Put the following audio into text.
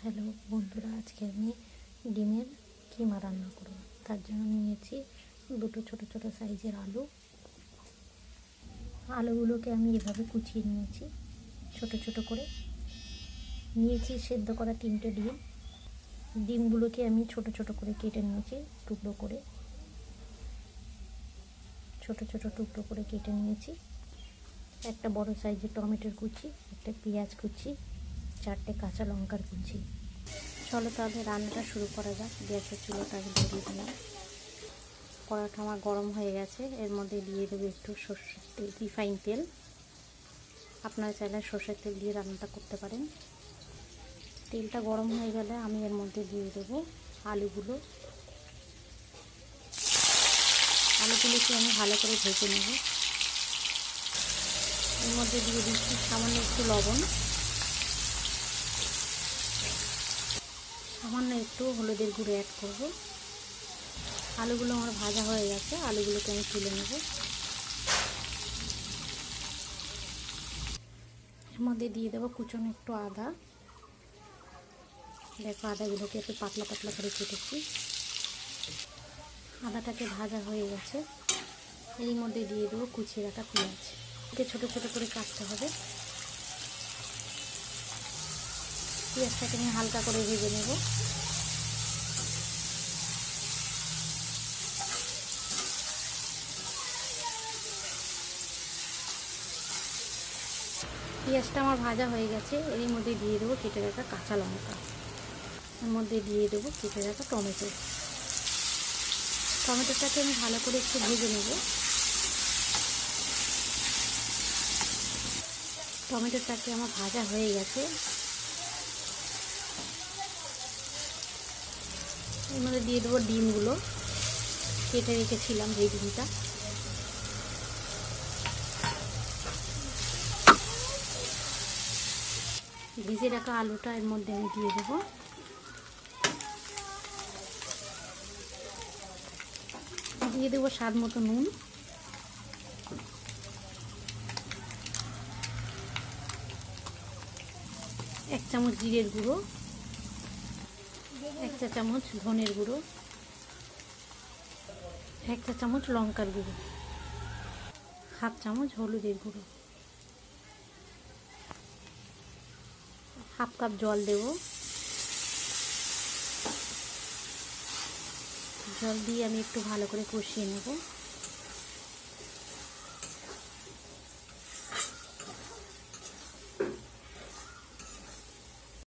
Hello বন্ধুরা, আজকে আমি ডিমের কিমা রান্না করব। তার জন্য নিয়েছি দুটো ছোট ছোট সাইজের আলুগুলোকে আমি এভাবে কুচিয়ে নিয়েছি ছোট ছোট করে। নিয়েছি সেদ্ধ করা 3টে ডিম। ডিমগুলোকে আমি ছোট ছোট করে কেটে নিয়েছি, টুকরো করে ছোট ছোট টুকরো করে কেটে নিয়েছি। একটা বড় সাইজের টমেটোর কুচি, একটা পেঁয়াজ কুচি, 4টে কাঁচা লঙ্কার কুচি। চলো তাহলে রান্নাটা শুরু করা যাক। গ্যাসের চুলাটা ধরিয়ে দিলাম। কড়াটা আমার গরম হয়ে গেছে। এর মধ্যে দিয়ে দেবো একটু সর্ষের তেল, রিফাইন তেল। আপনারা চাইলে সর্ষের তেল দিয়ে রান্নাটা করতে পারেন। তেলটা গরম হয়ে গেলে আমি এর মধ্যে দিয়ে দেবো আলুগুলোকে আমি ভালো করে ভেজে নেব। এর মধ্যে দিয়ে দিচ্ছি সামান্য একটু লবণ, সামান্য একটু হলুদের গুঁড়ো অ্যাড করব। আলুগুলো আমার ভাজা হয়ে গেছে, আলুগুলোকে আমি তুলে নেব। এর মধ্যে দিয়ে দেবো কুচনো একটু আদা। দেখো আদাগুলোকে একটু পাতলা পাতলা করে কেটেছি। আদাটাকে ভাজা হয়ে গেছে। এর মধ্যে দিয়ে দেবো কুচিয়ে রাখা পেঁয়াজ। একে ছোটো ছোটো করে কাটতে হবে। পেঁয়াজটাকে আমি হালকা করে ভেজে নেব। পেঁয়াজটা আমার ভাজা হয়ে গেছে। এর মধ্যে দিয়ে দেবো কেটে রাখা কাঁচা লঙ্কা। এর মধ্যে দিয়ে দেবো কেটে রাখা টমেটোটাকে আমি ভালো করে একটু ভেজে নেব। টমেটোটাকে আমার ভাজা হয়ে গেছে। এর মধ্যে দিয়ে দেবো ডিমগুলো, কেটে রেখেছিলাম যে ডিমটা। ভেজে রাখা আলুটা এর মধ্যে আমি দিয়ে দেবো। দিয়ে দেবো স্বাদ মতো নুন, এক চামচ জিরের গুঁড়ো, 1 চা চামচ ধনের গুঁড়ো, 1 চা চামচ লঙ্কার গুঁড়ো, 1/2 চামচ হলুদের গুঁড়ো, 1/2 কাপ জল দেব। জল দিয়ে আমি একটু ভালো করে কষিয়ে নেব।